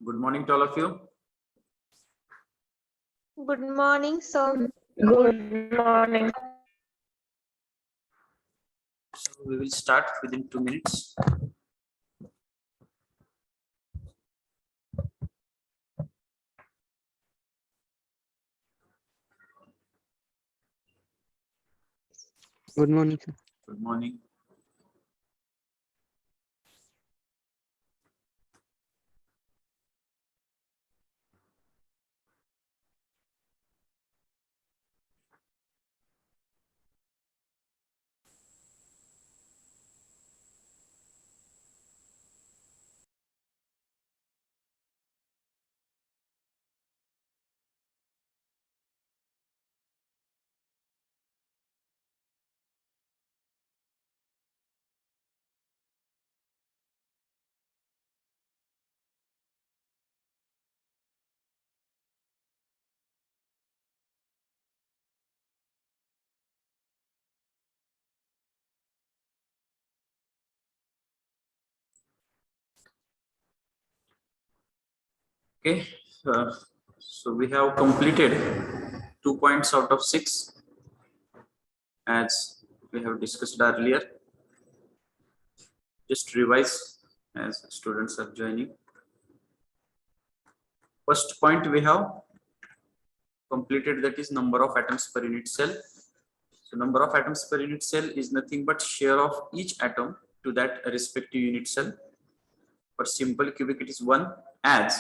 Good morning to all of you. Good morning, sir. Good morning. So we will start within 2 minutes. Good morning, sir. Good morning. Okay, so we have completed 2 points out of 6 as we have discussed earlier. Just revise as students are joining. First point we have completed, that is number of atoms per unit cell. So number of atoms per unit cell is nothing but share of each atom to that respective unit cell. For simple cubic it is 1, as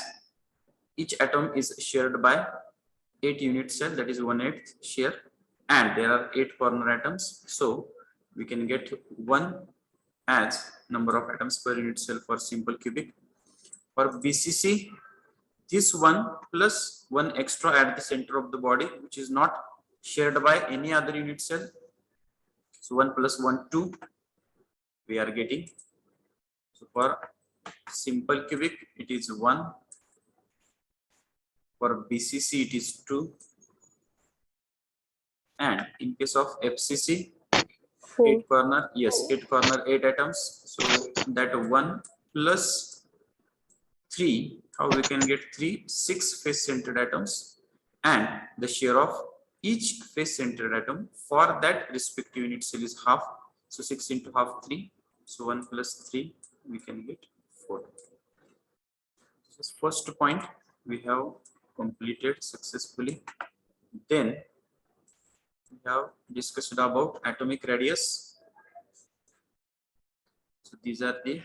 each atom is shared by 8 unit cell, that is 1/8 share, and there are 8 corner atoms, so we can get 1 as number of atoms per unit cell for simple cubic. For BCC, this 1 plus 1 extra at the center of the body, which is not shared by any other unit cell, so 1 plus 1 2 we are getting. So for simple cubic it is 1, for BCC it is 2, and in case of FCC 8 corner, yes, 8 corner 8 atoms, so that 1 plus 3, how we can get 3, 6 face centered atoms, and the share of each face centered atom for that respective unit cell is half, so 6 into half 3, so 1 plus 3 we can get 4. This first point we have completed successfully. Then we have discussed about atomic radius. So these are the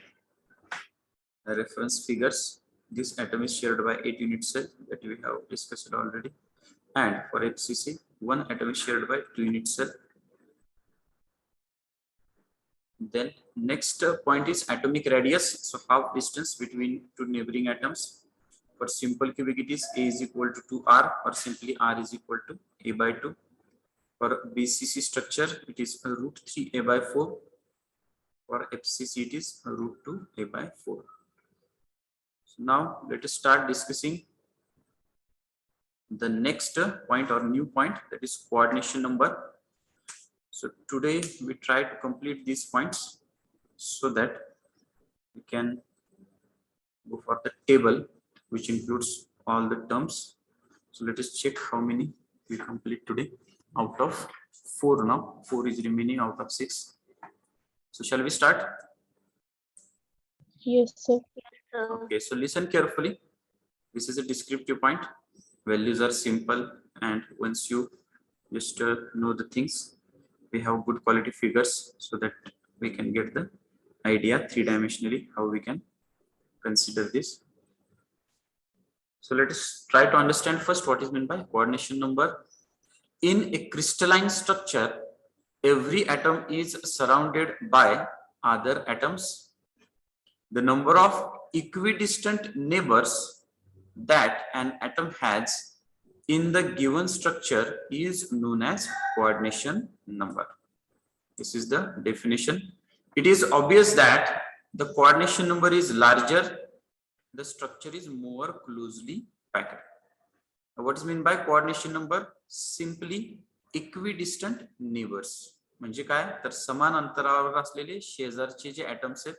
reference figures. This atom is shared by 8 unit cell that we have discussed already, and for FCC 1 atom is shared by 2 unit cell. Then next point is atomic radius, so half distance between 2 neighboring atoms. For simple cubic it is A is equal to 2R, or simply R is equal to A by 2. For BCC structure it is root 3 A by 4. For FCC it is root 2 A by 4. So now let us start discussing the next point or new point, that is coordination number. So today we try to complete these points so that we can go for the table which includes all the terms. So let us check how many we complete today out of 4 now. 4 is remaining out of 6. So shall we start? Yes, sir. Okay, so listen carefully. This is a descriptive point. Values are simple, and once you just know the things, we have good quality figures so that we can get the idea 3-dimensionally how we can consider this. So let us try to understand first what is meant by coordination number. In a crystalline structure, every atom is surrounded by other atoms. The number of equidistant neighbors that an atom has in the given structure is known as coordination number. This is the definition. It is obvious that the coordination number is larger, the structure is more closely packed. What is meant by coordination number? Simply equidistant neighbors. म्हणजे काय तर समान अंतरावर असलेले शेजारचे जे atoms आहेत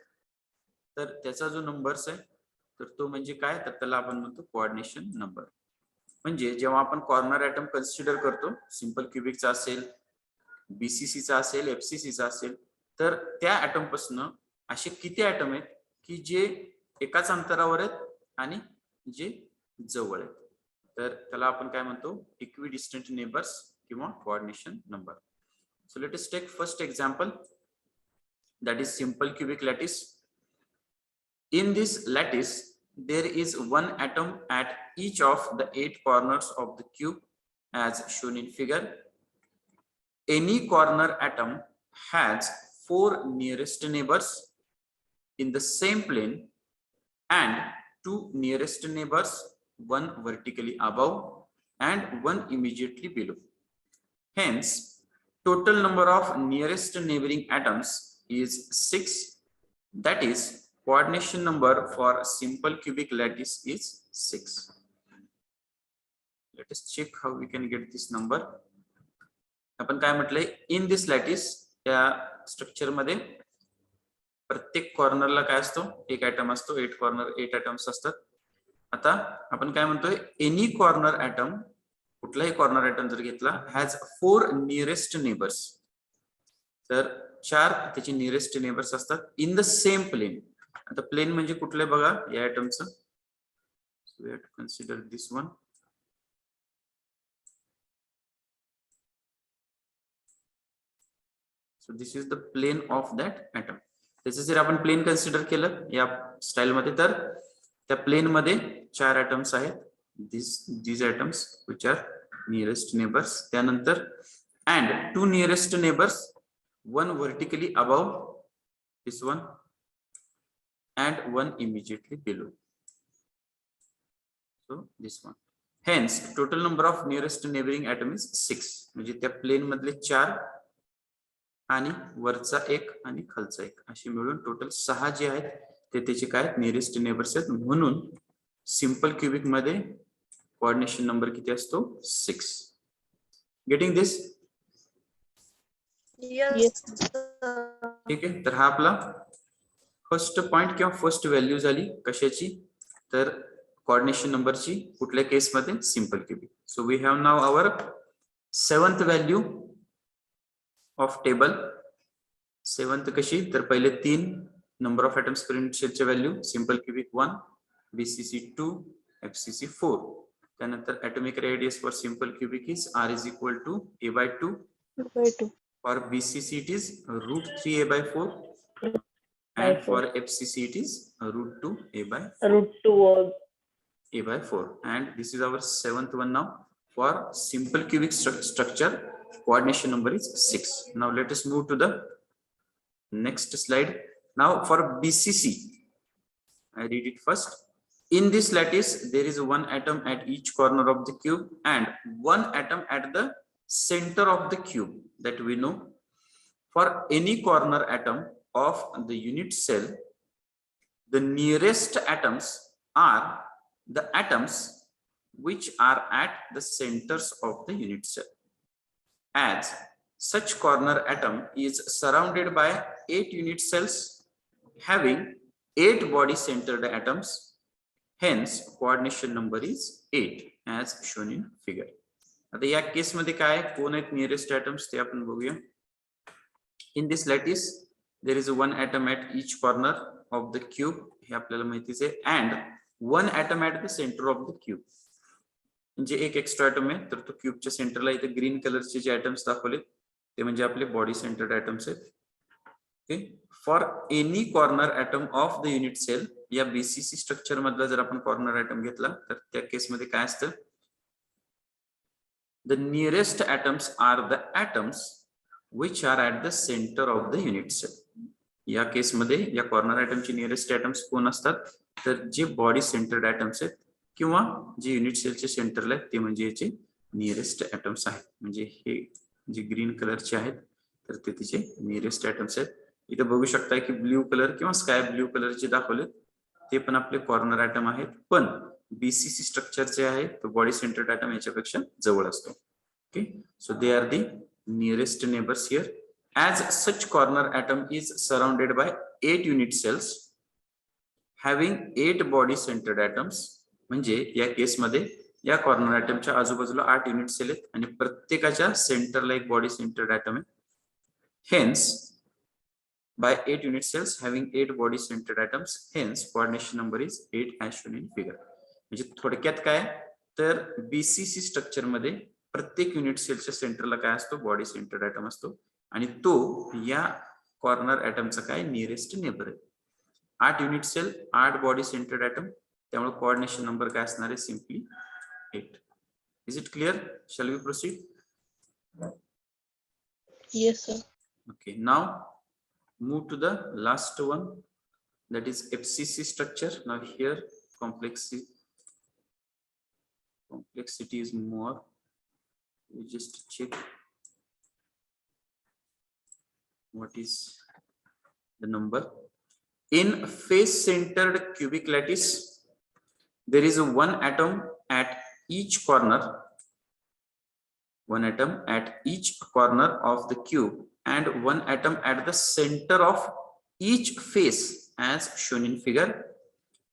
तर त्याचा जो नंबर्स आहे तर तो म्हणजे काय, तर त्याला आपण म्हणतो कोऑर्डिनेशन नंबर. म्हणजे जेव्हा आपण कॉर्नर ऍटम कन्सिडर करतो, सिंपल क्युबिकचा असेल, बीसीसीचा असेल, एफसीसीचा असेल, तर त्या ऍटम पासून असे किती ऍटम आहेत की जे एकाच अंतरावर आहेत आणि जे जवळ आहेत, तर त्याला आपण काय म्हणतो, इक्विडिस्टंट नेबर्स किंवा coordination number. So let us take first example, that is simple cubic lattice. In this lattice there is one atom at each of the 8 corners of the cube as shown in figure. Any corner atom has 4 nearest neighbors in the same plane and 2 nearest neighbors, one vertically above and one immediately below. Hence total number of nearest neighboring atoms is 6. That is, coordination number for simple cubic lattice is 6. Let us check how we can get this number. आपण काय म्हटलंय, इन this lattice या structure मध्ये प्रत्येक कॉर्नरला काय असतो, एक atom असतो. 8 कॉर्नर 8 ऍटम्स असतात. आता आपण काय म्हणतोय, एनी कॉर्नर ऍटम, कुठलाही कॉर्नर ऍटम जर घेतला, हॅज 4 नियरेस्ट नेबर्स, तर 4 त्याचे नियरेस्ट नेबर्स असतात इन द सेम प्लेन. आता प्लेन म्हणजे कुठले बघा या ऍटमचं, so we have to consider this one. So this is the plane of that atom. त्याचं जर आपण प्लेन कन्सिडर केलं या स्टाईल मध्ये, तर त्या प्लेन मध्ये 4 ऍटम्स आहेत, these atoms which are nearest neighbors. त्यानंतर and 2 nearest neighbors, one vertically above this one and one immediately below, so this one. Hence total number of nearest neighboring atom is 6. म्हणजे त्या plane मधले 4 आणि वरचा 1 आणि खालचा 1 अशी मिळून टोटल 6 जे आहेत ते त्याचे काय नियरेस्ट नेबर्स आहेत. म्हणून सिंपल क्युबिक मध्ये कोऑर्डिनेशन नंबर किती असतो, 6. Getting this? Yes. ठीक आहे. तर हा आपला फर्स्ट पॉइंट किंवा फर्स्ट व्हॅल्यू झाली कशाची, तर कोऑर्डिनेशन नंबरची. कुठल्या केस मध्ये, simple cubic. So we have now our 7th value of table. 7th कशी, तर पहिले 3 number of atoms per unit सेलचे value, simple cubic 1, BCC 2, FCC 4. त्यानंतर atomic radius for simple cubic is r is equal to a by 2. For BCC it is root 3 a by 4, and for FCC it is root 2 a by 4. Root 2 a by 4. And this is our 7th one now. For simple cubic structure, coordination number is 6. Now let us move to the next slide. Now for BCC, I read it first. In this lattice there is one atom at each corner of the cube and one atom at the center of the cube, that we know. For any corner atom of the unit cell, the nearest atoms are the atoms which are at the centers of the unit cell. As such corner atom is surrounded by 8 unit cells having 8 body centered atoms. Hence coordination number is 8 as shown in figure. आता या case मध्ये काय, कोण आहेत nearest atoms ते आपण बघूया. In this lattice there is one atom at each corner of the cube, हे आपल्याला माहितीच आहे. And one atom at the centre of the cube, म्हणजे एक एक्स्ट्रा ऍटम आहे. तर तो क्यूबच्या सेंटरला इथे ग्रीन कलरचे जे ऍटम्स दाखवले ते म्हणजे आपले बॉडी सेंटर्ड ऍटम्स आहेत. Okay. For any corner atom of the unit cell, या बीसीसी स्ट्रक्चर मधला जर आपण कॉर्नर ऍटम घेतला तर त्या केस मध्ये काय असतं, the nearest atoms are the atoms which are at the centre of the unit cell. या केस मध्ये या कॉर्नर ऍटमचे नियरेस्ट ऍटम्स कोण असतात, तर जे बॉडी सेंटर्ड ऍटम्स आहेत किंवा जे युनिट सेलचे सेंटरला आहेत ते म्हणजे याचे नियरेस्ट ऍटम्स आहेत. म्हणजे हे जे ग्रीन कलरचे आहेत तर ते तिचे नियरेस्ट ऍटम्स आहेत. इथे बघू शकता की ब्ल्यू कलर किंवा स्काय ब्ल्यू कलरचे दाखवले ते पण आपले कॉर्नर ऍटम आहेत. पण बीसीसी स्ट्रक्चर जे आहे तो बॉडी सेंटर्ड ऍटम याच्यापेक्षा जवळ असतो. Okay. So they are the nearest neighbours here. As such corner atom is surrounded by 8 unit cells having 8 body centered atoms, म्हणजे या केसमध्ये या कॉर्नर ॲटमच्या आजूबाजूला 8 युनिट सेल आहेत आणि प्रत्येकाच्या सेंटरला एक बॉडी सेंटर्ड ॲटम आहे. Hence, by 8 unit cells having 8 body centered atoms, hence coordination number is 8 as shown in figure. म्हणजे थोडक्यात काय तर बीसीसी स्ट्रक्चर मध्ये प्रत्येक युनिट सेलच्या सेंटरला काय असतो, बॉडी सेंटर्ड ॲटम असतो आणि तो या कॉर्नर ॲटमचा काय नियरेस्ट नेबर आहे. 8 unit cell 8 body centred atom, त्यामुळे कोऑर्डिनेशन नंबर काय असणार आहे, simply 8. Is it clear? Shall we proceed? Yes, sir. Okay, now move to the last one, that is FCC structure. Now here complexity is more. We just check what is the number. In face centered cubic lattice, there is a one atom at each corner, one atom at each corner of the cube and one atom at the center of each face as shown in figure.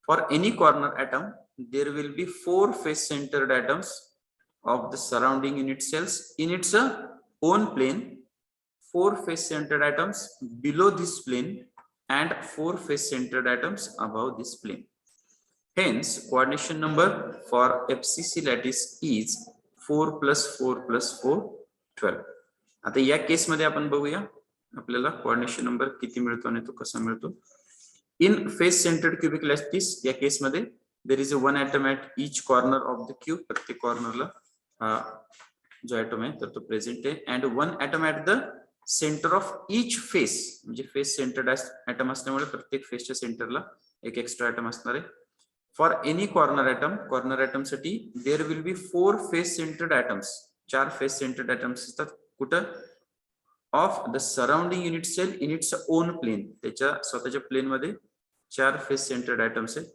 For any corner atom, there will be 4 face centered atoms of the surrounding unit cells in its own plane, 4 face centered atoms below this plane and 4 face centered atoms above this plane. Hence, coordination number for FCC lattice is 4 plus 4 plus 4, 12. आता या case मध्ये आपण बघूया आपल्याला coordination number किती मिळतो आणि तो कसा मिळतो. In face centred cubic lattice या केस मध्ये there is a one atom at each corner of the cube, प्रत्येक कॉर्नरला जो ॲटम आहे तर तो प्रेझेंट आहे. And one atom at the centre of each face, म्हणजे फेस सेंटर्ड ॲटम असल्यामुळे प्रत्येक फेसच्या सेंटरला एक एक्स्ट्रा ॲटम असणार आहे. For any corner atom साठी there will be 4 face centered atoms, 4 face centered atoms असतात कुठं, of the surrounding unit cell in its own plane, त्याच्या स्वतःच्या प्लेन मध्ये 4 face centered atoms आहेत.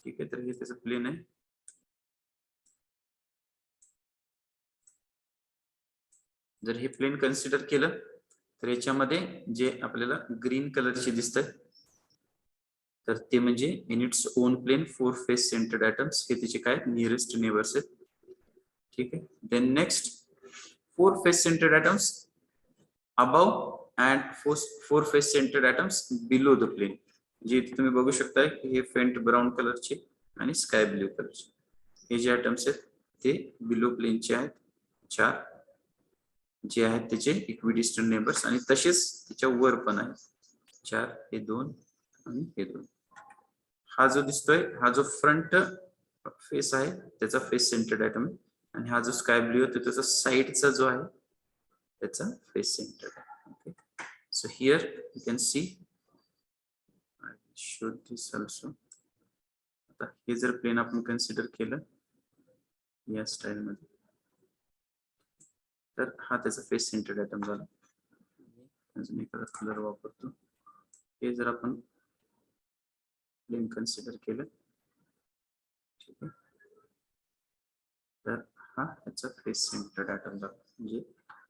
ठीक आहे, तर हे त्याचं प्लेन आहे. जर हे प्लेन कन्सिडर केलं तर याच्यामध्ये जे आपल्याला ग्रीन कलरचे दिसतात तर ते म्हणजे in its own plane 4 face centred atoms, हे त्याचे काय नियरेस्ट नेबर्स आहेत. ठीक आहे. Then next 4 face centred atoms above and 4 face centred atoms below the plane. जे इथे तुम्ही बघू शकता हे फेंट ब्राऊन कलरचे आणि स्काय ब्ल्यू कलरचे हे जे ॲटम्स आहेत ते बिलो प्लेनचे आहेत 4, जे आहेत त्याचे इक्विडिस्टंट नेबर्स, आणि तसेच त्याच्या वर पण आहेत 4, हे 2 आणि हे 2. हा जो दिसतोय हा जो फ्रंट फेस आहे त्याचा फेस सेंटर्ड ॲटम आहे आणि हा जो स्काय ब्ल्यू आहे त्याचा साइडचा जो आहे त्याचा face centred. Okay, so here you can see, I show this also. आता हे जर प्लेन आपण कन्सिडर केलं या स्टाईल मध्ये तर हा त्याचा फेस सेंटर्ड ॲटम झाला. अजून एखादा कलर वापरतो. हे जर आपण प्लेन कन्सिडर केलं ठीक आहे तर हा त्याचा फेस सेंटर्ड ॲटम झाला, म्हणजे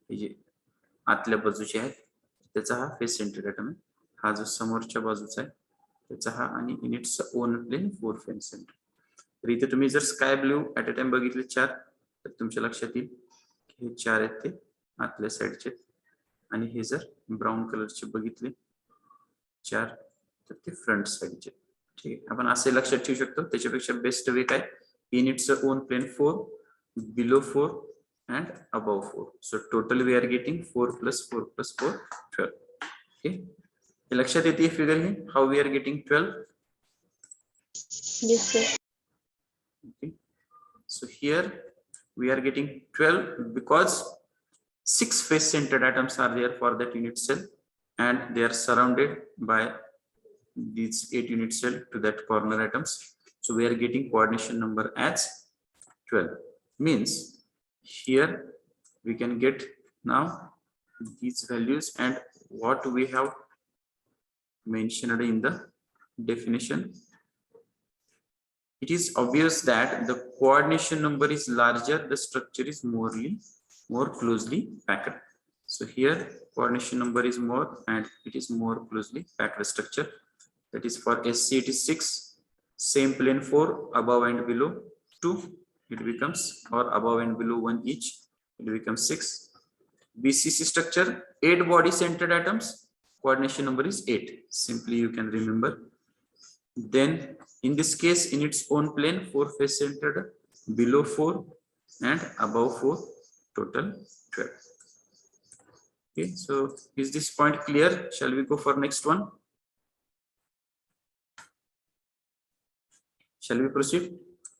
हे जे आतल्या बाजूचे आहेत त्याचा हा फेस सेंटर्ड ॲटम आहे. हा जो समोरच्या बाजूचा आहे त्याचा हा, आणि in its own plane 4 face centre. तर इथे तुम्ही जर sky blue at a time बघितले 4 तर तुमच्या लक्षात येईल की हे 4 आहेत ते आतल्या साईडचे, आणि हे जर ब्राऊन कलरचे बघितले 4 तर ते फ्रंट साईडचे. ठीक आहे, आपण असे लक्षात ठेवू शकतो. त्याच्यापेक्षा बेस्ट वे काय, in its own plane 4, below 4 and above 4. So total we are getting 4 plus 4 plus 4, 12. Okay, हे लक्षात येते फिगर ही how we are getting 12. Yes, sir. Okay, so here we are getting 12 because 6 face centered atoms are there for that unit cell and they are surrounded by these 8 unit cell to that corner atoms. So we are getting coordination number as 12. Means here we can get now these values and what we have mentioned in the definition. It is obvious that the coordination number is larger, the structure is more closely packed. So here coordination number is more and it is more closely packed structure. that is for SC it is 6, same plane 4, above and below 2, it becomes, or above and below 1 each, it becomes 6. BCC structure, 8 body centered atoms, coordination number is 8, simply you can remember. Then in this case, in its own plane, 4 face centered, below 4 and above 4, total 12. Okay, so is this point clear? Shall we go for next one? Shall we proceed?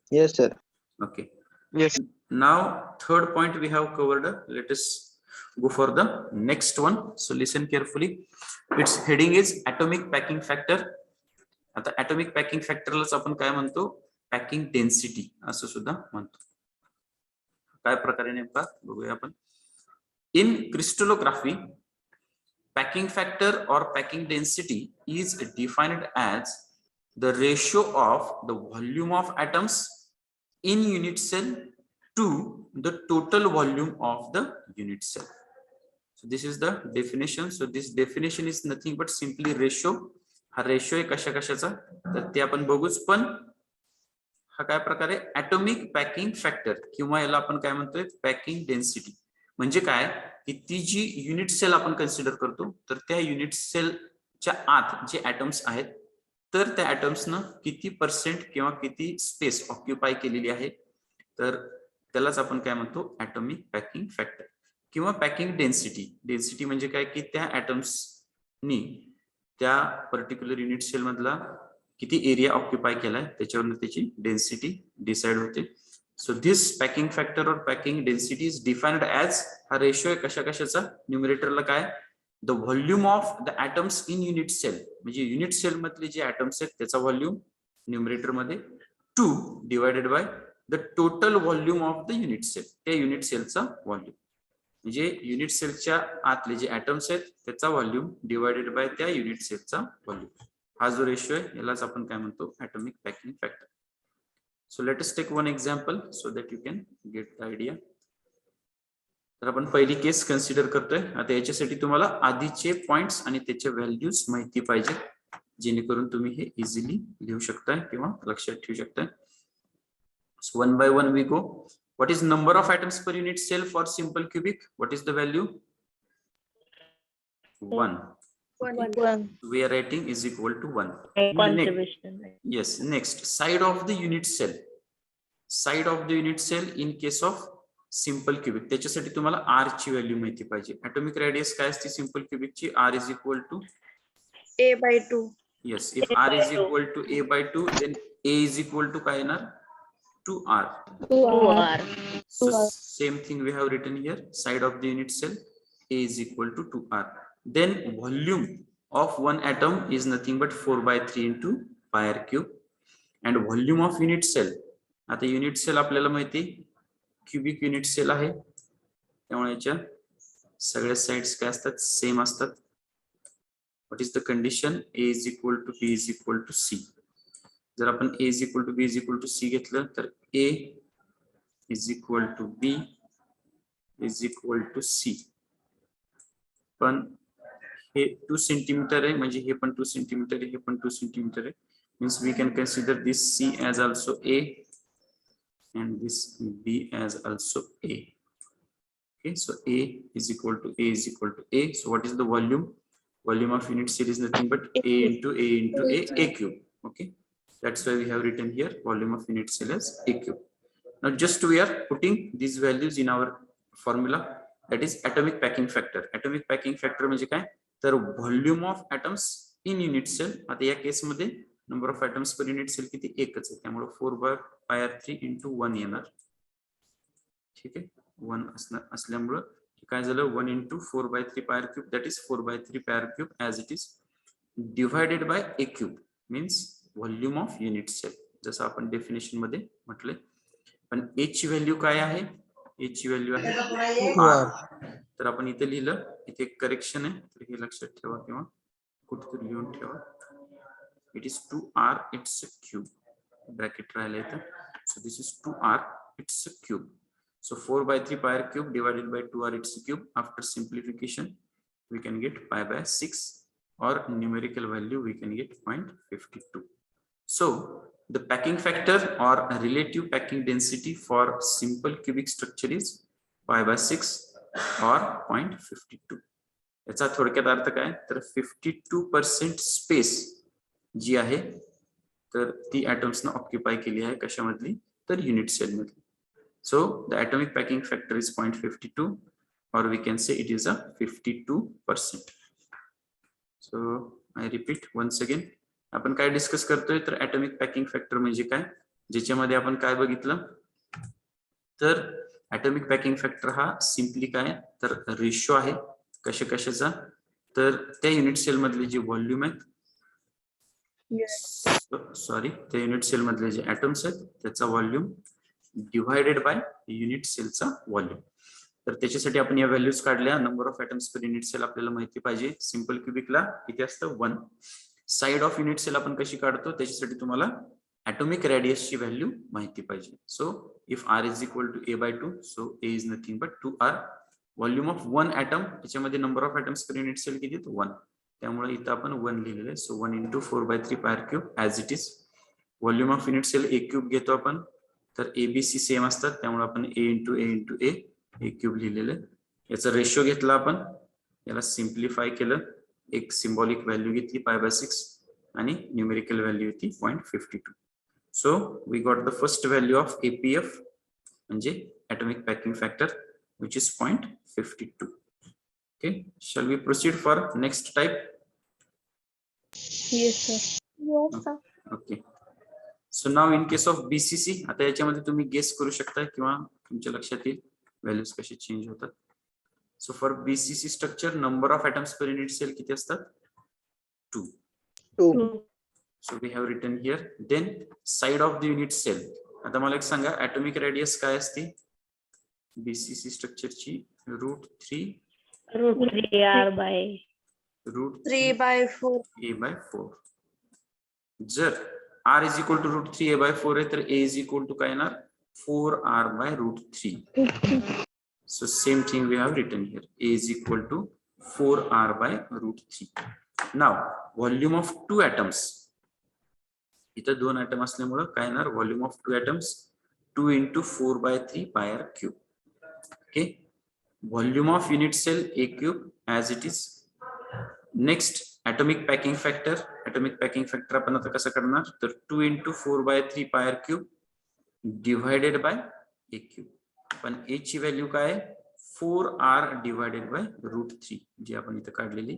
Yes, sir. Okay. Yes. Now third point we have covered. Let us go for the next one. So listen carefully. Its heading is atomic packing factor. आता atomic packing factor लाच आपण काय म्हणतो, packing density असं सुद्धा म्हणतो. काय प्रकारे नेमका बघूया आपण. In crystallography, packing factor or packing density is defined as the ratio of the volume of atoms in unit cell to the total volume of the unit cell. So this is the definition. So this definition is nothing but simply ratio. हा ratio आहे कशा कशाचा, तर ते आपण बघूच. पण हा काय प्रकार आहे, ऍटॉमिक पॅकिंग फॅक्टर किंवा याला आपण काय म्हणतोय, पॅकिंग डेन्सिटी. म्हणजे काय की ती जी युनिट सेल आपण कन्सिडर करतो, तर त्या युनिट सेलच्या आत जे ऍटम्स आहेत, तर त्या ऍटम्सनं किती पर्सेंट किंवा किती स्पेस ऑक्युपाय केलेली आहे, तर त्यालाच आपण काय म्हणतो, ऍटॉमिक पॅकिंग फॅक्टर किंवा पॅकिंग डेन्सिटी. डेन्सिटी म्हणजे काय की त्या ऍटम्सनी त्या पर्टिक्युलर युनिट सेल मधला किती एरिया ऑक्युपाय केलाय त्याच्यावरून त्याची डेन्सिटी डिसाइड होते. सो धिस पॅकिंग फॅक्टर और packing density is defined as, हा रेशो आहे कशा कशाचा, न्यूमरेटरला काय, the volume of the atoms in unit cell, म्हणजे युनिट सेल मधले जे ॲटम्स आहेत त्याचा व्हॉल्यूम न्यूमरेटर मध्ये, 2 divided by the total volume of the unit cell, त्या युनिट सेलचा व्हॉल्यूम, म्हणजे युनिट सेलच्या आतले जे ऍटम्स आहेत त्याचा व्हॉल्यूम डिवायडेड बाय त्या युनिट सेलचा व्हॉल्यूम. हा जो रेशो आहे यालाच आपण काय म्हणतो, atomic packing factor. So let us take one example so that you can get the idea. तर आपण पहिली केस कन्सिडर करतोय. आता याच्यासाठी तुम्हाला आधीचे पॉइंट्स आणि त्याचे व्हॅल्यूज माहिती पाहिजे, जेणेकरून तुम्ही हे इझिली लिहू शकताय किंवा लक्षात ठेवू शकताय. So one by one we go. What is number of atoms per unit cell for simple cubic? What is the value? 1. We are writing is equal to 1. Contribution. Yes. Next, side of the unit cell. Side of the unit cell in case of simple cubic. त्याच्यासाठी तुम्हाला r ची value माहिती पाहिजे. Atomic radius काय असते simple cubic ची? r is equal to A/2. Yes. If r is equal to a/2, then a is equal to काय येणार? 2r. 2r. So same thing we have written here, side of the unit cell a is equal to 2r. Then volume of one atom is nothing but 4/3 into pi r cube. And volume of unit cell, आता unit cell आपल्याला माहिती cubic unit cell आहे, त्यामुळे याच्या सगळ्या sides काय असतात, same असतात. What is the condition? A is equal to B is equal to C. जर आपण A is equal to B is equal to C घेतलं तर A is equal to B is equal to C. पण हे 2 centimetre आहे, म्हणजे हे पण 2 centimetre आहे, हे पण 2 सेंटीमीटर आहे. Means we can consider this C as also A and this B as also A. Okay, so A is equal to A is equal to A. So what is the volume? Volume of unit cell is nothing but A into A into A cube. Okay. That's why we have written here volume of unit cell as A cube. Now just we are putting these values in our formula, that is atomic packing factor. Atomic packing factor म्हणजे काय, तर volume of atoms in unit cell. आता या case मध्ये number of atoms per unit cell किती, एकच आहे, त्यामुळे 4/3 into 1 येणार. ठीक आहे, 1 असल्यामुळे काय झालं, 1 into 4/3 pi r cube, that is 4/3 pi r cube as it is divided by a cube, means volume of unit cell, जसं आपण डेफिनेशन मध्ये म्हटले. पण ए ची व्हॅल्यू काय आहे, ए ची व्हॅल्यू आहे r. तर आपण इथे लिहिलं, इथे एक करेक्शन आहे, तर हे लक्षात ठेवा किंवा कुठेतरी लिहून ठेवा. It is 2r it's a cube, bracket राहिलं इथं. सो this is 2r it's a cube. So 4/3 pi r cube divided by 2r its cube. After simplification we can get pi by 6. or numerical value we can get 0.52. So the packing factor or relative packing density for simple cubic structure is pi by 6 or 0.52. याचा थोडक्यात अर्थ काय तर 52% space जी आहे तर ती atoms ने occupy केली आहे कशामधली तर युनिट सेल मध्ये. So the atomic packing factor is 0.52 or we can say it is a 52%. So I repeat once again, आपण काय डिस्कस करतोय तर atomic packing factor म्हणजे काय ज्याच्यामध्ये आपण काय बघितलं तर atomic packing factor हा सिंपली काय तर रेशो आहे कशाचा तर त्या युनिट सेल मधले जे व्हॉल्यूम आहेत सॉरी त्या युनिट सेल मधले जे atoms आहेत त्याचा व्हॉल्यूम डिवाइडेड बाय युनिट सेलचा व्हॉल्यूम. तर त्याच्यासाठी आपण या व्हॅल्यूज काढल्या. Number of atoms per unit cell आपल्याला माहिती पाहिजे. सिंपल क्यूबिकला किती असतं 1. साइड ऑफ युनिट सेल आपण कशी काढतो त्याच्यासाठी तुम्हाला atomic radius ची व्हॅल्यू माहिती पाहिजे. So if r is equal to a by 2 so a is nothing but 2r. Volume of 1 atom त्याच्यामध्ये number of atoms per unit cell किती 1. त्यामुळे इथं आपण 1 लिहिलेलं आहे. So 1 into 4/3 pi r cube as it is. Volume of unit cell a cube घेतो आपण तर abc सेम असतात त्यामुळे आपण a into a क्यूब लिहिलेलं आहे. याचा रेशो घेतला आपण याला सिम्प्लिफाय केलं एक सिंबॉलिक व्हॅल्यू घेतली pi by 6 आणि न्यूमेरिकल व्हॅल्यू होती 0.52. So we got the first value of APF म्हणजे atomic packing factor which is 0.52. Okay, shall we proceed for next type? Yes, sir. Yes, sir. Okay. So now in case of BCC आता याच्यामध्ये तुम्ही guess करू शकता किंवा तुमच्या लक्षात येईल व्हॅल्यूज कसे चेंज होतात. So for BCC structure number of atoms per unit cell किती असतात 2. 2. So we have written here. Then side of the unit cell. आता मला एक सांगा atomic radius काय असते BCC स्ट्रक्चर ची √3 √3r by √3 by 4. a by 4. जर r is equal to √3 a by 4 आहे तर a is equal to काय येणार 4r by √3. So same thing we have written here. A is equal to 4r by √3. Now volume of 2 atoms. इथं 2 atom असल्यामुळे काय येणार volume of 2 atoms 2 into 4/3 pi r cube. Okay. Volume of unit cell a cube as it is. Next atomic packing factor. Atomic packing factor आपण आता कसं करणार तर 2 into 4/3 pi r cube divided by a cube. पण a ची value काय आहे 4r divided by √3 जी आपण इथं काढलेली.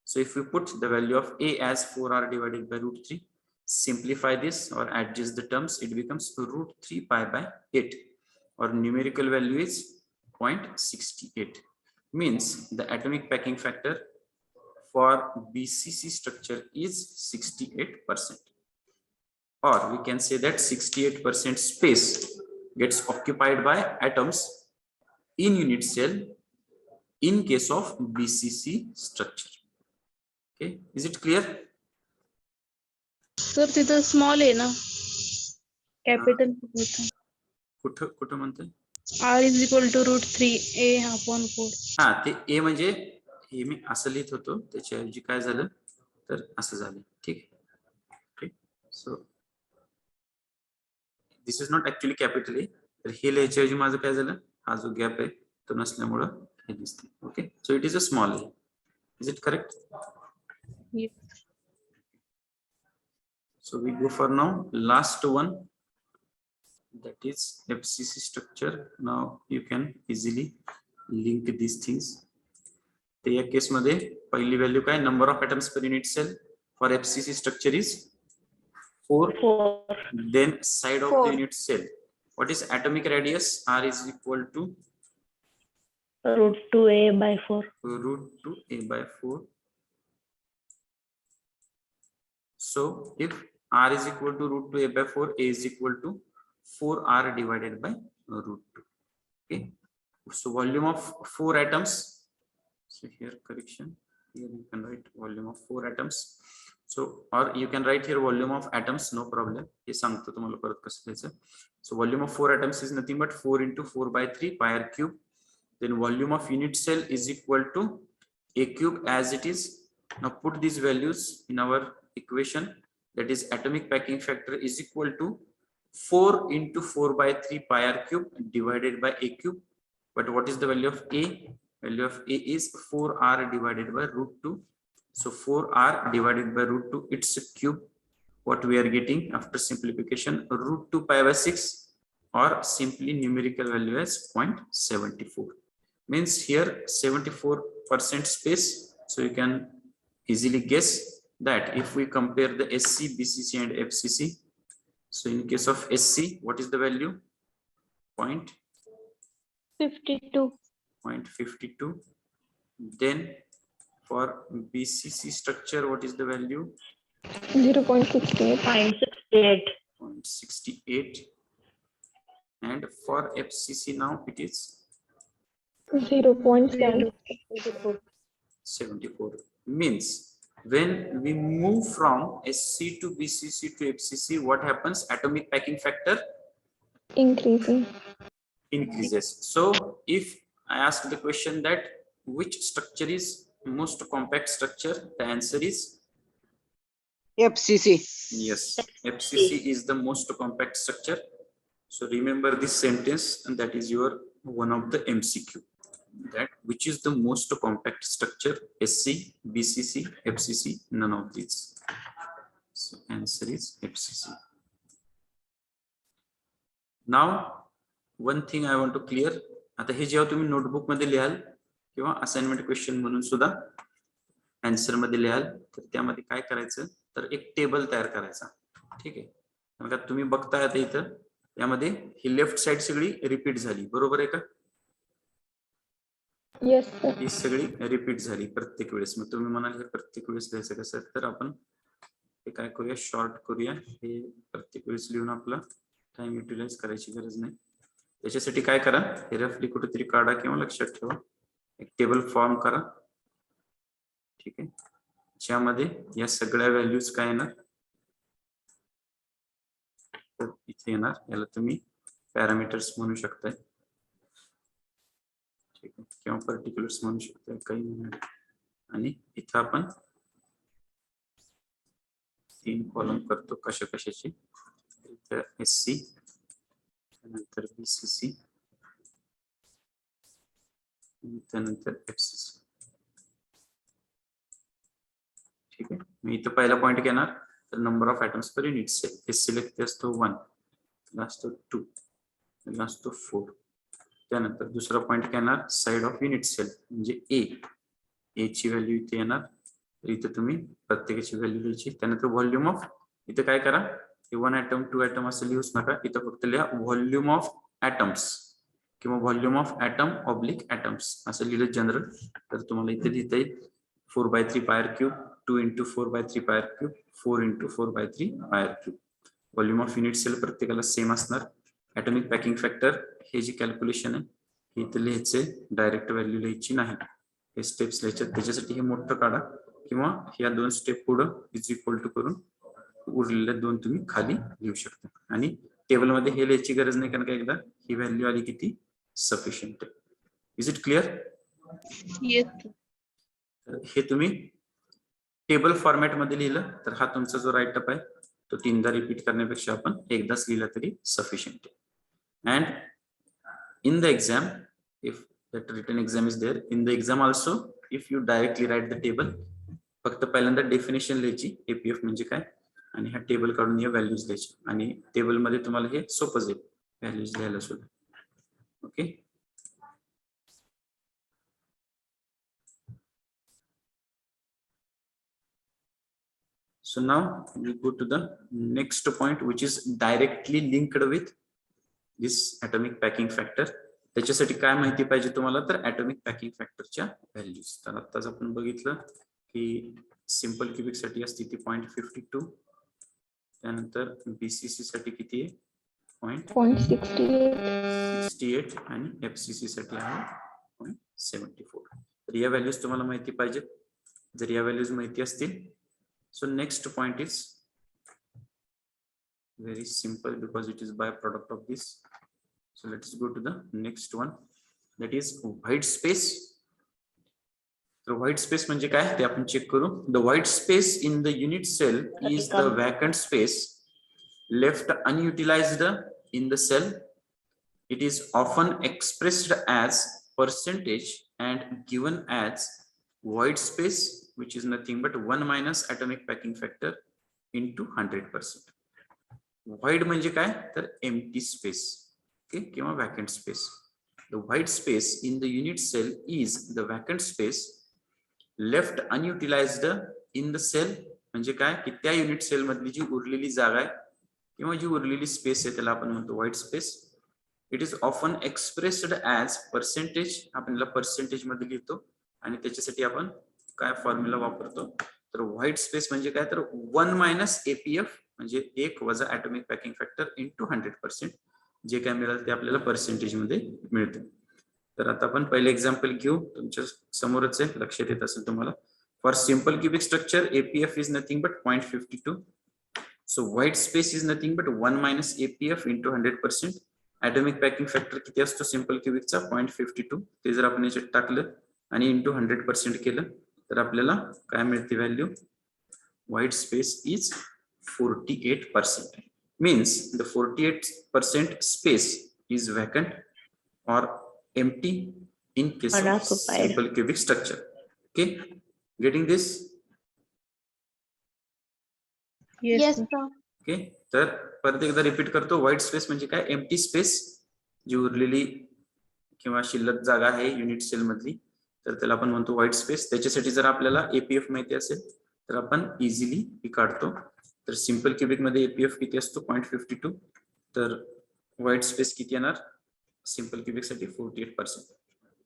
So if we put the value of a as 4r divided by √3, simplify this or adjust the terms, it becomes √3 pi by 8 or numerical value is 0.68. Means the atomic packing factor for BCC structure is 68%. Or we can say that 68% space gets occupied by atoms in unit cell in case of BCC structure. Okay, is it clear? Sir तिथं small आहे ना Capital. कुठं म्हणतोय r is equal to √3 a upon 4. हा ते ए म्हणजे हे मी असं लिहित होतो त्याच्याऐवजी काय झालं तर असं झालं. ठीक आहे. सो this is not actually capital ए तर हे लिहायच्याऐवजी माझं काय झालं हा जो गॅप आहे तो नसल्यामुळं हे दिसते. Okay so it is a small A. Is it correct? Yes. So we go for now last one, that is FCC structure. Now you can easily link these things. तर या केस मध्ये पहिली value काय number of atoms per unit cell for FCC structure is 4. 4. Then side of 4. the unit cell, what is atomic radius? R is equal to √2a by 4. √2a by 4. So if r is equal to √2a by 4, a is equal to 4r divided by √2. Okay. So volume of 4 atoms. So here correction. Here you can write volume of 4 atoms. So or you can write here volume of atoms. No problem. हे सांगतो तुम्हाला परत कसं लिहायचं. So volume of 4 atoms is nothing but 4 into 4/3 pi r cube. Then volume of unit cell is equal to a cube as it is Now put these values in our equation, that is atomic packing factor is equal to 4 into 4 by 3 pi r cube divided by a cube. But what is the value of a? Value of a is 4r divided by root 2. So 4r divided by root 2, it's a cube. What we are getting after simplification, root 2 pi by 6, or simply numerical value as 0.74. Means here 74% space. So you can easily guess that if we compare the SC, BCC and FCC, so in case of SC, what is the value? 52. 0.52. Then for BCC structure, what is the value? 0.68. 0.68. 0.68. And for FCC now it is 0.7. 74. Means when we move from SC to BCC to FCC, what happens? Atomic packing factor Increasing. increases. So if I ask the question that which structure is most compact structure, the answer is FCC. yes, FCC is the most compact structure. So remember this sentence, and that is your one of the MCQ, that which is the most compact structure, SC, BCC, FCC, none of these. So answer is FCC. Now one thing I want to clear, आता हे जेव्हा तुम्ही notebook मध्ये लिहाल किंवा assignment question म्हणून सुद्धा answer मध्ये लिहाल, तर त्यामध्ये काय करायचं, तर एक टेबल तयार करायचा. ठीक आहे, कारण का तुम्ही बघताय आता इथं यामध्ये ही लेफ्ट साइड सगळी रिपीट झाली, बरोबर आहे का? Yes, sir. ही सगळी रिपीट झाली प्रत्येक वेळेस. मग तुम्ही म्हणाल हे प्रत्येक वेळेस लिहायचं कसं, तर आपण हे काय करूया, शॉर्ट करूया. हे प्रत्येक वेळेस लिहून आपला टाइम युटिलाइज करायची गरज नाही. त्याच्यासाठी काय करा, हे रफली कुठेतरी काढा किंवा लक्षात ठेवा, एक टेबल फॉर्म करा. ठीक आहे, ज्यामध्ये या सगळ्या व्हॅल्यूज काय येणार, तर इथे येणार, याला तुम्ही पॅरामीटर्स म्हणू शकताय. ठीक आहे, किंवा पर्टिक्युलर्स म्हणू शकताय, काही नाही. आणि इथं आपण 3 कॉलम करतो कशा कशाची, इथं SC, नंतर BCC, त्यानंतर FCC. ठीक आहे, मी इथं पहिला पॉइंट घेणार, तर number of atoms per unit cell. SC ला किती असतो 1, ला असतो 2, ला असतो 4. त्यानंतर दुसरा पॉइंट घेणार साइड ऑफ युनिट सेल म्हणजे A ची व्हॅल्यू इथे येणार, तर इथे तुम्ही प्रत्येकाची व्हॅल्यू लिहायची. त्यानंतर व्हॉल्यूम ऑफ, इथे काय करा, 1 ॲटम 2 ॲटम असं लिहूच नका, इथं फक्त लिहा व्हॉल्यूम ऑफ ॲटम्स किंवा volume of atom oblique atoms असं लिहिलं जनरल, तर तुम्हाला इथे लिहिता येईल 4/3 pi r cube, 2 into 4/3 pi r cube, 4 into 4/3 pi r cube. Volume of unit cell प्रत्येकाला सेम असणार. ॲटॉमिक पॅकिंग फॅक्टर हे जी कॅल्क्युलेशन आहे हे इथे लिहायचे, डायरेक्ट व्हॅल्यू लिहायची नाही, हे स्टेप्स लिहायचे. त्याच्यासाठी हे मोठं काढा किंवा ह्या 2 स्टेप पुढं इज इक्वल टू करून उरलेल्या 2 तुम्ही खाली लिहू शकता. आणि टेबल मध्ये हे लिहायची गरज नाही, कारण का एकदा ही व्हॅल्यू आली किती sufficient. Is it clear? Yes. हे तुम्ही टेबल फॉर्मॅट मध्ये लिहिलं तर हा तुमचा जो राईटअप आहे तो 3दा रिपीट करण्यापेक्षा आपण एकदाच लिहिला तरी सफिशियंट आहे. And in the exam, if that written exam is there, in the exam also if you directly write the table, फक्त पहिल्यांदा डेफिनेशन लिहायची APF म्हणजे काय, आणि हा टेबल काढून या व्हॅल्यूज लिहायची, आणि टेबल मध्ये तुम्हाला हे सोपं जाईल व्हॅल्यूज लिहायला सुद्धा. Okay, so now we go to the next point which is directly linked with this atomic packing factor. त्याच्यासाठी काय माहिती पाहिजे तुम्हाला, तर ॲटॉमिक पॅकिंग फॅक्टरच्या व्हॅल्यूज. तर आताच आपण बघितलं की सिंपल क्युबिक साठी असते ती 0.52, त्यानंतर BCC साठी किती आहे 0.68 आणि FCC साठी आहे 0.74. तर या व्हॅल्यूज तुम्हाला माहिती पाहिजेत. जर या व्हॅल्यूज माहिती असतील, so next point is very simple because it is byproduct of this. So let's go to the next one, that is white space. तर व्हाईट स्पेस म्हणजे काय ते आपण चेक करू. The white space in the unit cell is the vacant space left unutilized in the cell. It is often expressed as percentage and given as void space, which is nothing but 1 minus atomic packing factor into 100%. Void म्हणजे काय तर empty space, okay, किंवा vacant space. The void space in the unit cell is the vacant space left unutilized in the cell. म्हणजे काय की त्या unit cell मधली जी उरलेली जागा आहे किंवा जी उरलेली स्पेस आहे त्याला आपण म्हणतो white space. It is often expressed as percentage. आपण याला पर्सेंटेज मध्ये लिहितो आणि त्याच्यासाठी आपण काय फॉर्म्युला वापरतो तर व्हाईट स्पेस म्हणजे काय तर 1 मायनस एपीएफ म्हणजे 1 वजा ॲटॉमिक पॅकिंग फॅक्टर इंटू 100%. जे काय मिळेल ते आपल्याला पर्सेंटेज मध्ये मिळतं. तर आता आपण पहिले एक्झाम्पल घेऊ. तुमच्या समोरच आहे, लक्षात येत असेल तुम्हाला. For simple cubic structure APF is nothing but 0.52. So white space is nothing but 1 minus APF into 100%. Atomic packing factor किती असतो सिंपल क्यूबिक चा 0.52. ते जर आपण याच्यात टाकलं आणि इंटू 100% केलं तर आपल्याला काय मिळते value. White space is 48%. Means the 48% space is vacant और empty in case of simple cubic structure. Okay, getting this? Yes, sir. Okay, तर परत एकदा रिपीट करतो. व्हाईट स्पेस म्हणजे काय एम्प्टी स्पेस, जी उरलेली किंवा शिल्लक जागा आहे युनिट सेल मधली, तर त्याला आपण म्हणतो व्हाईट स्पेस. त्याच्यासाठी जर आपल्याला एपीएफ माहिती असेल तर आपण इझिली ही काढतो. तर सिंपल क्यूबिक मध्ये एपीएफ किती असतो 0.52. तर व्हाईट स्पेस किती येणार सिंपल क्यूबिक साठी 48%.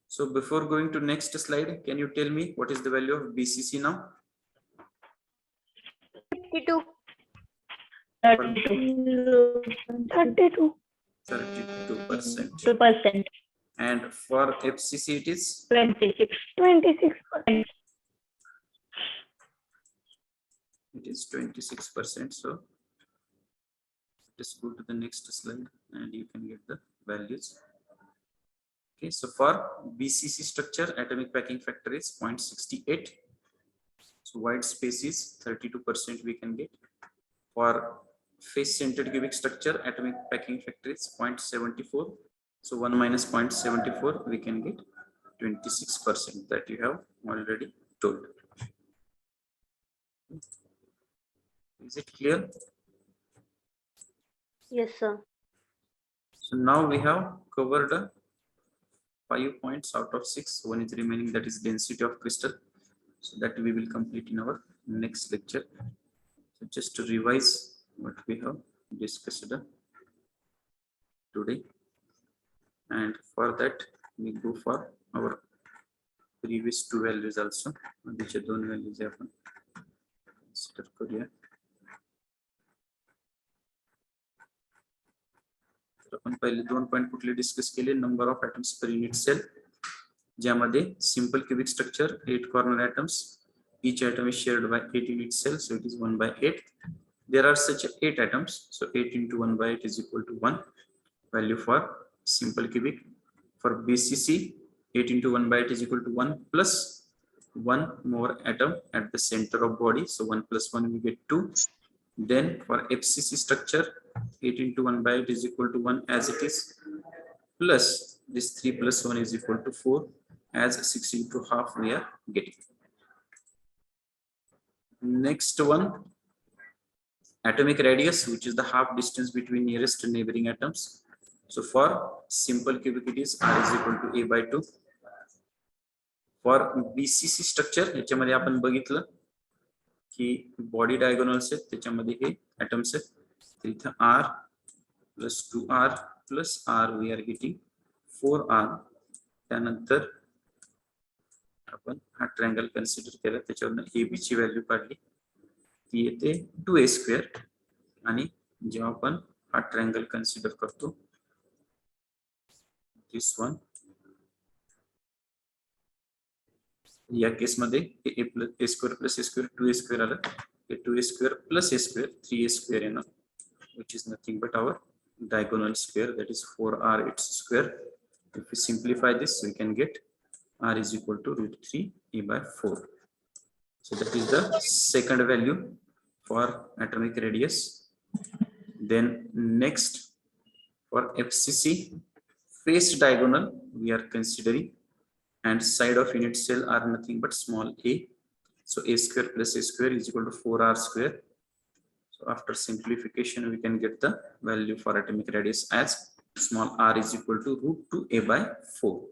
So before going to next slide, can you tell me what is the value of BCC now? 52. 32. 32%. 2%. And for FCC it is 26. 26%. it is 26%. So just go to the next slide and you can get the values. Okay, so for BCC structure atomic packing factor is 0.68. So white space is 32% we can get. For face centered cubic structure atomic packing factor is 0.74. So 1 minus 0.74 we can get 26% that you have already told. Is it clear? Yes, sir. So now we have covered 5 points out of 6. One is remaining, that is density of crystal. So that we will complete in our next lecture. So just to revise what we have discussed today, and for that we go for our previous two values also. Which are दोन values आपण consider करूया. तर आपण पहिले 2 point कुठले discuss केले. Number of atoms per unit cell, ज्यामध्ये simple cubic structure 8 corner atoms, each atom is shared by 8 unit cells, so it is 1 by 8. There are such 8 atoms, so 8 into 1 by 8 is equal to 1 value for simple cubic. For BCC 8 into 1 by 8 is equal to 1 plus 1 more atom at the center of body, so 1 plus 1 we get 2. Then for FCC structure 8 into 1 by 8 is equal to 1 as it is, plus this 3 plus 1 is equal to 4, as 6 into half we are getting. Next one, atomic radius, which is the half distance between nearest neighboring atoms. So for simple cubic it is r is equal to a by 2. For BCC structure याच्यामध्ये आपण बघितलं की body diagonals आहेत, त्याच्यामध्ये हे atoms आहेत. तर इथं r plus 2r plus r we are getting 4r. त्यानंतर आपण हा ट्रायंगल कन्सिडर केला, त्याच्यावरून AB ची व्हॅल्यू काढली, ती येते 2a स्क्वेअर. आणि जेव्हा आपण हा ट्रायंगल कन्सिडर करतो, दिस वन, या केस मध्ये a plus a square plus a square 2a square आलं, हे 2a square plus a square 3a square येणार, which is nothing but our diagonal square, that is 4r its square. If we simplify this we can get R is equal to root 3 A by 4. So that is the second value for atomic radius. Then next, for FCC, face diagonal we are considering, and side of unit cell are nothing but small a. So a square plus a square is equal to 4r square. So after simplification, we can get the value for atomic radius as small r is equal to root 2 a by 4.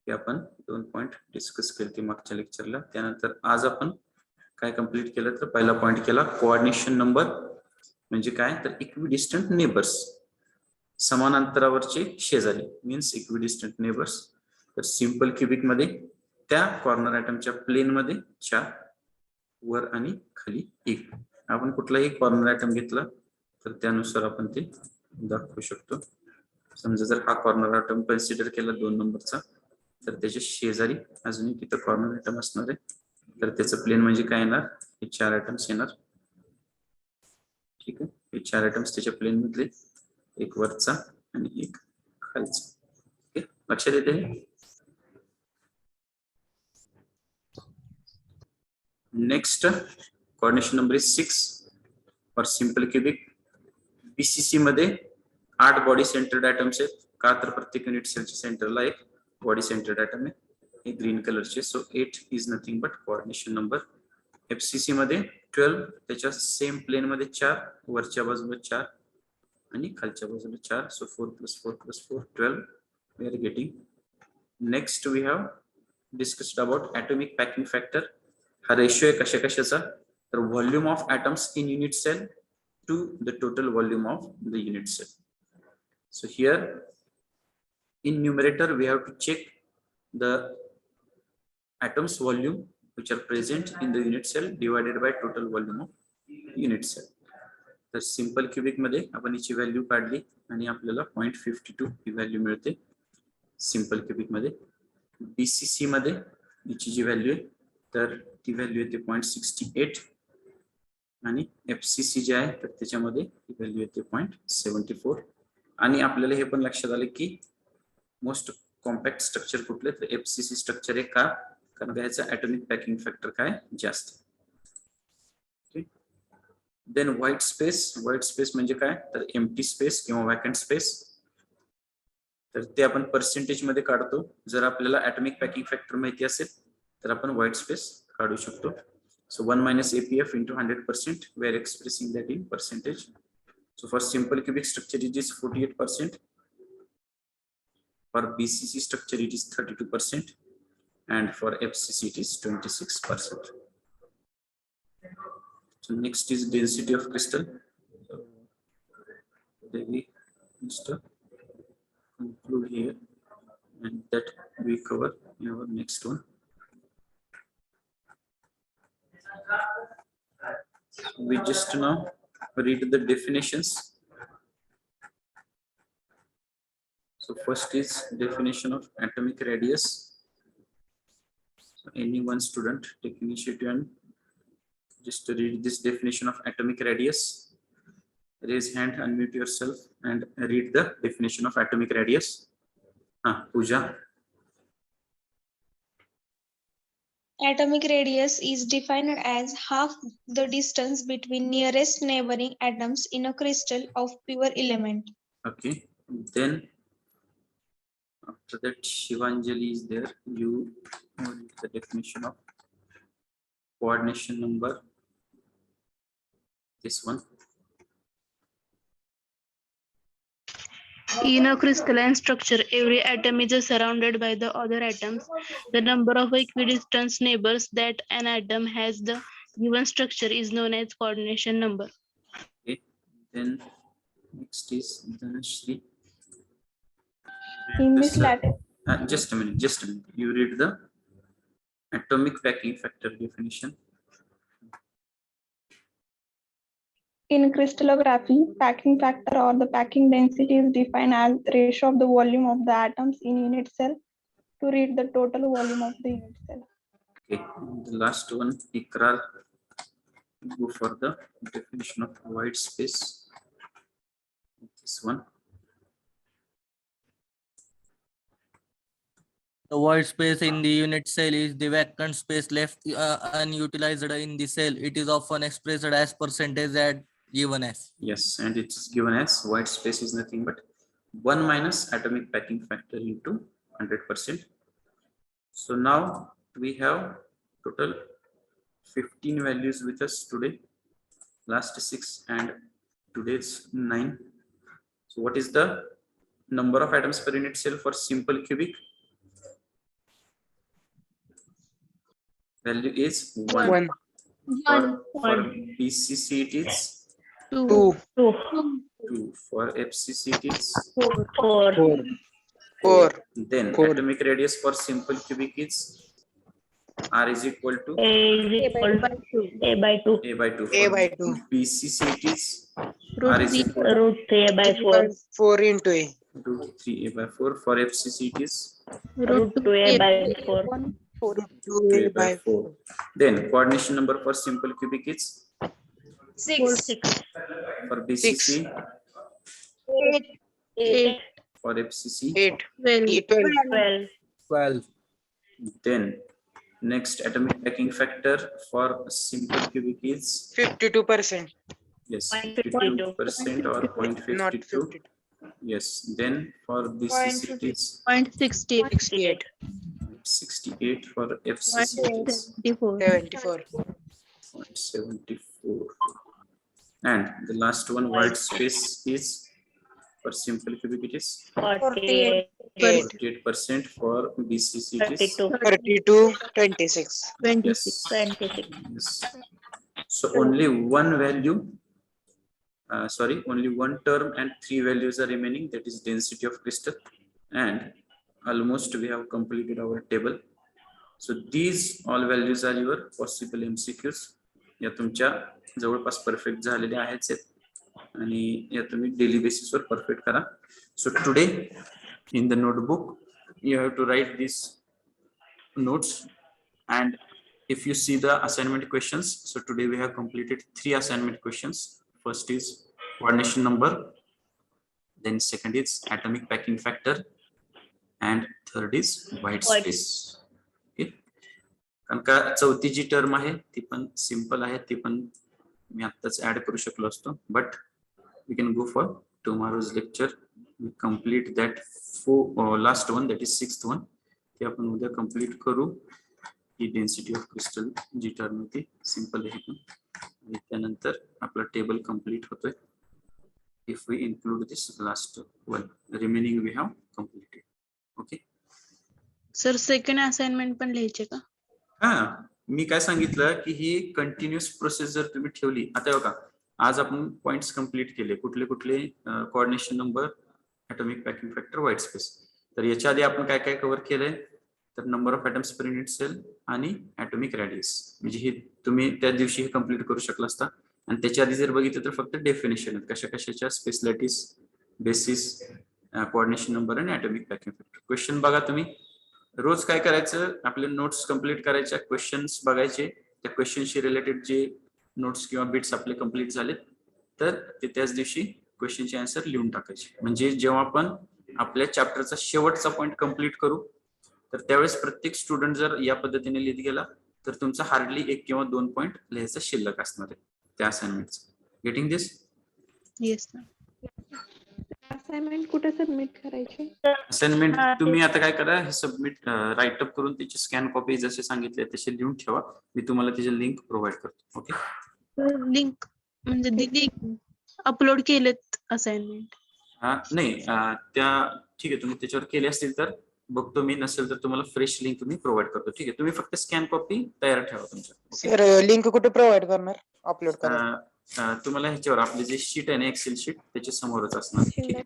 हे आपण 2 point discuss केले मागच्या लेक्चरला. त्यानंतर आज आपण काय complete केलं तर पहिला पॉइंट केला कोऑर्डिनेशन नंबर म्हणजे काय तर इक्विडिस्टंट नेबर्स, समान अंतरावरचे शेजारी मीन्स इक्विडिस्टंट नेबर्स. तर सिंपल क्यूबिक मध्ये त्या कॉर्नर ॲटमच्या प्लेन मध्ये 4 वर आणि खाली 1. आपण कुठलाही कॉर्नर ॲटम घेतला तर त्यानुसार आपण ते दाखवू शकतो. समजा जर हा कॉर्नर ॲटम कन्सिडर केला 2 नंबरचा तर त्याच्या शेजारी अजून एक इथं कॉर्नर ॲटम असणार आहे, तर त्याचं प्लेन म्हणजे काय येणार, हे 4 ॲटम्स येणार. ठीक आहे, हे 4 ॲटम्स त्याच्या प्लेन मधले, एक वरचा आणि एक खालचा. ओके, लक्षात येते. Next coordination number 6 for simple cubic. BCC मध्ये 8 बॉडी सेंटर्ड ॲटम्स आहेत. का तर प्रत्येक युनिट सेलच्या सेंटरला एक बॉडी सेंटर्ड ॲटम आहे, हे ग्रीन कलरचे. सो 8 is nothing but coordination number. FCC मध्ये 12, त्याच्या सेम प्लेन मध्ये 4, वरच्या बाजूला 4 आणि खालच्या बाजूला 4. सो 4 + 4 + 4 12 we are getting. Next we have discussed about atomic packing factor. हा रेशियो आहे कशा कशाचा तर volume of atoms in unit cell to the total volume of the unit cell. So here in numerator we have to check the atoms volume which are present in the unit cell divided by total volume of unit cell. तर simple cubic मध्ये आपण याची value काढली आणि आपल्याला 0.52 ही value मिळते simple cubic मध्ये. BCC मध्ये याची जी व्हॅल्यू आहे तर ती व्हॅल्यू येते 0.68 आणि एफसीसी जे आहे तर त्याच्यामध्ये ही व्हॅल्यू येते 0.74. आणि आपल्याला हे पण लक्षात आले की मोस्ट कॉम्पॅक्ट स्ट्रक्चर कुठले तर एफसीसी स्ट्रक्चर आहे. का कारण याचा ॲटॉमिक पॅकिंग फॅक्टर काय जास्त. Then white space. White space म्हणजे काय तर एम्प्टी स्पेस किंवा वॅकंट स्पेस. तर ते आपण पर्सेंटेज मध्ये काढतो. जर आपल्याला ॲटॉमिक पॅकिंग फॅक्टर माहिती असेल तर आपण व्हाईट स्पेस काढू शकतो. सो 1 - APF into 100%, we are expressing that in percentage. So for simple cubic structure it is 48%, for BCC structure it is 32%, and for FCC it is 26%. So next is density of crystal. Then we just conclude here, and that we cover in our next one. We just now read the definitions. So first is definition of atomic radius. So any one student take initiative and just read this definition of atomic radius. Raise hand, unmute yourself and read the definition of atomic radius. Pooja. Atomic radius is defined as half the distance between nearest neighboring atoms in a crystal of pure element. Okay. Then after that, Shivanjali is there. You read the definition of coordination number. This one. In a crystalline structure, every atom is surrounded by the other atoms. The number of equidistant neighbors that an atom has the given structure is known as coordination number. Okay. Then next is Dhanashri. In this lattice, Just a minute. You read the atomic packing factor definition. in crystallography, packing factor or the packing density is defined as ratio of the volume of the atoms in unit cell to read the total volume of the unit cell. Okay, the last one, Ikrar. Go for the definition of white space. This one. The void space in the unit cell is the vacant space left unutilized in the cell. It is often expressed as percentage at given as. Yes, and it's given as white space is nothing but 1 minus atomic packing factor into 100%. So now we have total 15 values with us today. Last 6 and today's 9. So what is the number of atoms per unit cell for simple cubic? Value is 1. 1, For BCC it is 2, 2. For FCC it is 4. 4, then 4. atomic radius for simple cubic is R is equal to A is equal to A by 2. A by 2. A For by 2. BCC it is R is equal to Root 3 A by 4. 4 into A. root 3 A by 4. For FCC it is Root 2 A by 4. Root 2 A A by by 4. Then coordination number for simple cubic is 6. for BCC, 8. for FCC. 8, 12. 12, 12. 12. Then next atomic packing factor for simple cubic is 52%. yes 0.52. 52% or Not 0.52. 52. Yes. Then for BCC it is 0.60. 68, 68. For FCC it is 74. 74. 0.74. And the last one white space is for simple cubic it is 48. 48%. For BCC it is 32. 32, 26. 26. 26. yes. So only one value, only one term and 3 values are remaining, that is density of crystal, and almost we have completed our table. So these all values are your possible MCQs. या तुमच्या जवळपास perfect झालेले आहेच आहेत आणि या तुम्ही daily बेसिसवर परफेक्ट करा. So today in the notebook you have to write these notes, and if you see the assignment questions, so today we have completed 3 assignment questions. First is coordination number, then second is atomic packing factor, and third is white space. Okay, कारण का चौथी जी term आहे ती पण simple आहे, ती पण मी आत्ताच ऍड करू शकलो असतो, but we can go for tomorrow's lecture. We complete that last one, that is 6th one, ते आपण उद्या कंप्लीट करू. ही डेन्सिटी ऑफ क्रिस्टल जी टर्म होती सिंपल आहे पण, आणि त्यानंतर आपला टेबल कंप्लीट होतोय. If we include this last one, remaining we have completed. Okay sir second assignment पण लिहायचे का? हा, मी काय सांगितलं की ही कंटिन्युअस प्रोसेस जर तुम्ही ठेवली, आता बघा आज आपण पॉइंट्स कंप्लीट केले, कुठले कुठले coordination number, atomic packing factor, white space. तर याच्या आधी आपण काय काय कव्हर केलंय, तर number of atoms per unit cell आणि ॲटॉमिक रेडियस, म्हणजे हे तुम्ही त्या दिवशी हे कंप्लीट करू शकला असता. आणि त्याच्या आधी जर बघितलं तर फक्त डेफिनेशन आहेत कशा कशाच्या, स्पेशलिटीज, बेसिस, कोऑर्डिनेशन नंबर आणि ॲटॉमिक पॅकिंग फॅक्टर. क्वेश्चन बघा तुम्ही रोज काय करायचं, आपले नोट्स कंप्लीट करायच्या, क्वेश्चन्स बघायचे, त्या क्वेश्चनशी रिलेटेड जे नोट्स किंवा बिट्स आपले कंप्लीट झालेत तर ते त्याच दिवशी क्वेश्चनचे आन्सर लिहून टाकायचे. म्हणजे जेव्हा आपण आपल्या चॅप्टरचा शेवटचा पॉईंट कंप्लीट करू तर त्यावेळेस प्रत्येक स्टुडंट जर या पद्धतीने लिहित गेला तर तुमचा हार्डली 1 किंवा 2 पॉईंट लिहायचा शिल्लक असणार आहे त्या असाइनमेंटचं. Getting this? येस. असाइनमेंट कुठे सबमिट करायची? असाइनमेंट तुम्ही आता काय करा, हे सबमिट राईटअप करून त्याची स्कॅन कॉपी जसे सांगितले तसे लिहून ठेवा. मी तुम्हाला त्याची लिंक प्रोव्हाइड करतो. ओके, लिंक म्हणजे दिली, अपलोड केलेत असाइनमेंट? नाही त्या ठीक आहे, तुम्ही त्याच्यावर केले असतील तर बघतो मी, नसेल तर तुम्हाला फ्रेश लिंक मी प्रोव्हाइड करतो. ठीक आहे, तुम्ही फक्त स्कॅन कॉपी तयार ठेवा तुमच्या. सर लिंक कुठे प्रोव्हाइड करणार, अपलोड करणार? तुम्हाला ह्याच्यावर आपले जे शीट आहे ना, एक्सेल शीट, त्याच्या समोरच असणार. ठीक आहे,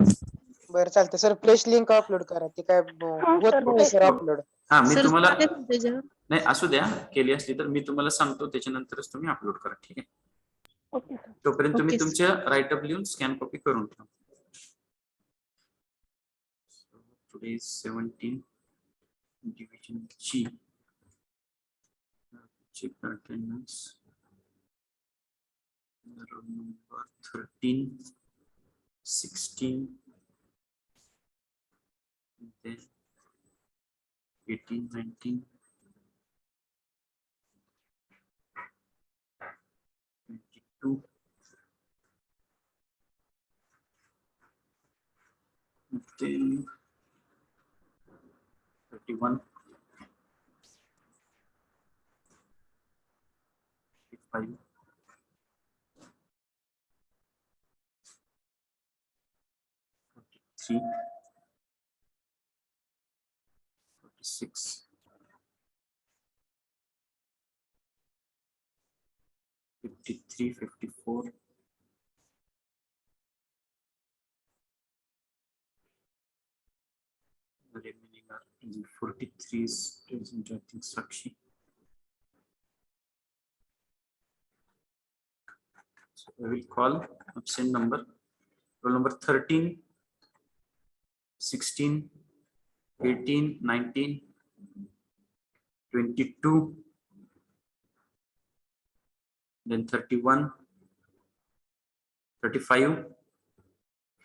बरं चालतं सर, फ्रेश लिंक अपलोड करा. ते काय होत कुठे सर अपलोड? हा मी सर तुम्हाला त्याच्यावर नाही असू द्या, केली असली तर मी तुम्हाला सांगतो, त्याच्यानंतरच तुम्ही अपलोड करा. ठीक आहे, ओके. तोपर्यंत तुम्ही ओके. तुमच्या राईटअप लिहून स्कॅन कॉपी करून ठेवा. Today is 17 division G. Check attendance. Roll number 13, 16, then 18, 19, 22, 15, 31, 55, 43, 46, 53, 54, the remaining are present. 43 is present, I think, Sakshi. So I will call absent number. Roll number 13, 16, 18, 19, 22, then 31, 35,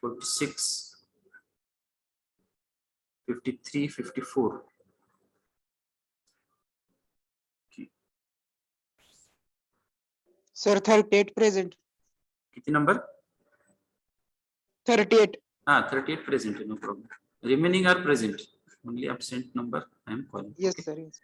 46, 53, 54. Okay. Sir, 38 present. कितने number? 38. 38 present, no problem. Remaining are present. Only absent number I am calling. Yes, Okay. sir. Yes.